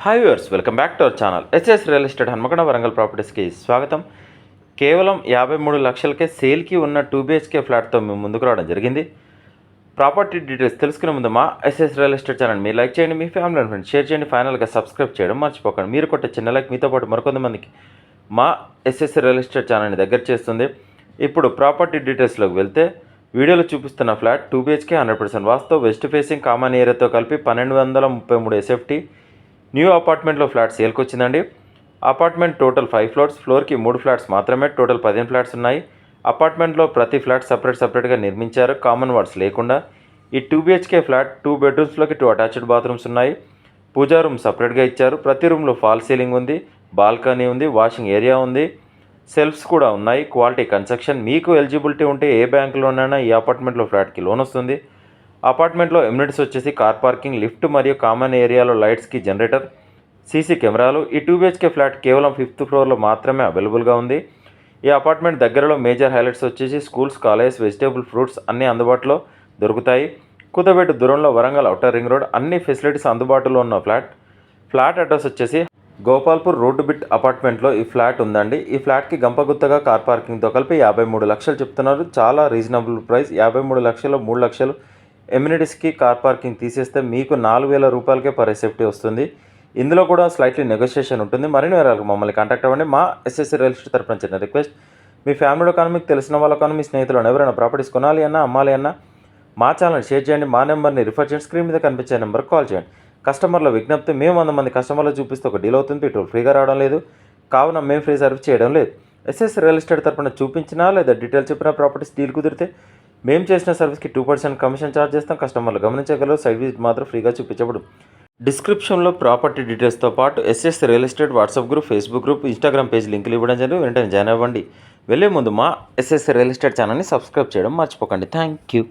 Hi viewers, welcome back to our channel. SS real estate Hanamkonda Warangal ప్రాపర్టీస్కి స్వాగతం. కేవలం 53 లక్షలకే సేల్కి ఉన్న 2 BHK ఫ్లాట్తో మేము ముందుకు రావడం జరిగింది. ప్రాపర్టీ డీటెయిల్స్ తెలుసుకునే ముందు మా ఎస్ఎస్ రియల్ ఎస్టేట్ ఛానల్ మీరు లైక్ చేయండి, మీ ఫ్యామిలీ అండ్ ఫ్రెండ్స్ షేర్ చేయండి, ఫైనల్గా సబ్స్క్రైబ్ చేయడం మర్చిపోకండి. మీరు కొట్టే చిన్న లైక్ మీతో పాటు మరికొంతమందికి మా ఎస్ఎస్ రియల్ ఎస్టేట్ ఛానల్ని దగ్గర చేస్తుంది. ఇప్పుడు ప్రాపర్టీ డీటెయిల్స్లోకి వెళ్తే, వీడియోలో చూపిస్తున్న ఫ్లాట్ 2 BHK 100% వాస్తు, వెస్ట్ ఫేసింగ్, కామన్ ఏరియాతో కలిపి 1233 SFT న్యూ అపార్ట్మెంట్లో ఫ్లాట్ సేల్కి వచ్చిందండి. అపార్ట్మెంట్ టోటల్ 5 ఫ్లోర్స్, ఫ్లోర్కి 3 ఫ్లాట్స్ మాత్రమే, టోటల్ 15 ఫ్లాట్స్ ఉన్నాయి. అపార్ట్మెంట్లో ప్రతి ఫ్లాట్ సపరేట్గా నిర్మించారు, కామన్ వార్డ్స్ లేకుండా. ఈ 2 BHK ఫ్లాట్ 2 బెడ్రూమ్స్లోకి 2 అటాచ్డ్ బాత్రూమ్స్ ఉన్నాయి. పూజా రూమ్ సపరేట్గా ఇచ్చారు. ప్రతి రూమ్లో ఫాల్ సీలింగ్ ఉంది, బాల్కనీ ఉంది, వాషింగ్ ఏరియా ఉంది, సెల్ఫ్స్ కూడా ఉన్నాయి. Quality construction. మీకు ఎలిజిబిలిటీ ఉంటే ఏ బ్యాంకులోనైనా ఈ అపార్ట్మెంట్లో ఫ్లాట్కి లోన్ వస్తుంది. అపార్ట్మెంట్లో ఎమ్యూనిటీస్ వచ్చేసి కార్ పార్కింగ్, లిఫ్ట్ మరియు కామన్ ఏరియాలో లైట్స్కి జనరేటర్, సీసీ కెమెరాలు. ఈ 2 BHK ఫ్లాట్ కేవలం 5th ఫ్లోర్లో మాత్రమే అవైలబుల్గా ఉంది. ఈ అపార్ట్మెంట్ దగ్గరలో మేజర్ హైలైట్స్ వచ్చేసి స్కూల్స్, కాలేజ్, వెజిటేబుల్, ఫ్రూట్స్ అన్నీ అందుబాటులో దొరుకుతాయి. కుదబెట్టు దూరంలో వరంగల్ ఔటర్ రింగ్ రోడ్, అన్ని ఫెసిలిటీస్ అందుబాటులో ఉన్న ఫ్లాట్ అడ్రస్ వచ్చేసి గోపాల్పూర్ రోడ్డు బిట్ అపార్ట్మెంట్లో ఈ ఫ్లాట్ ఉందండి. ఈ ఫ్లాట్కి గంపగుత్తగా కార్ పార్కింగ్తో కలిపి 53 లక్షలు చెప్తున్నారు. చాలా రీజనబుల్ ప్రైస్. 53 లక్షలు, 3 లక్షలు ఎమ్యూనిటీస్కి కార్ పార్కింగ్ తీసేస్తే మీకు 4,000 రూపాయలకే పర్ ఎస్ఎఫ్టీ వస్తుంది. ఇందులో కూడా స్లైట్లీ నెగోషియేషన్ ఉంటుంది. మరిన్ని వివరాలకు మమ్మల్ని కాంటాక్ట్ అవ్వండి. మా ఎస్ఎస్ రియల్ ఎస్టేట్ తరపున చిన్న రిక్వెస్ట్, మీ ఫ్యామిలీలో కానీ మీకు తెలిసిన వాళ్ళ కానీ మీ స్నేహితులు ఎవరైనా ప్రాపర్టీస్ కొనాలి అన్నా అమ్మాలి అన్నా మా ఛానల్ షేర్ చేయండి. మా నెంబర్ని రిఫర్ చేయండి, స్క్రీన్ మీద కనిపించే నెంబర్కి కాల్ చేయండి. కస్టమర్ల విజ్ఞప్తి, మేము 100 మంది కస్టమర్లు చూపిస్తే ఒక డీల్ అవుతుంది, పెట్రోల్ ఫ్రీగా రావడం లేదు, కావున మేము ఫ్రీ సర్వీస్ చేయడం లేదు. ఎస్ఎస్ రియల్ ఎస్టేట్ తరపున చూపించినా లేదా డీటెయిల్ చెప్పిన ప్రాపర్టీస్ డీల్ కుదిరితే మేము చేసిన సర్వీస్కి 2% కమిషన్ ఛార్జ్ చేస్తాం. కస్టమర్లు గమనించగలరు. సైట్ విజిట్ మాత్రం ఫ్రీగా చూపించబడు. డిస్క్రిప్షన్లో ప్రాపర్టీ డీటెయిల్స్తో పాటు SS real estate WhatsApp group, Facebook group, Instagram page లింకులు ఇవ్వడం జరిగింది. వెంటనే జాయిన్ అవ్వండి. వెళ్ళే ముందు మా ఎస్ఎస్ రియల్ ఎస్టేట్ ఛానల్ని సబ్స్క్రైబ్ చేయడం మర్చిపోకండి. Thank you.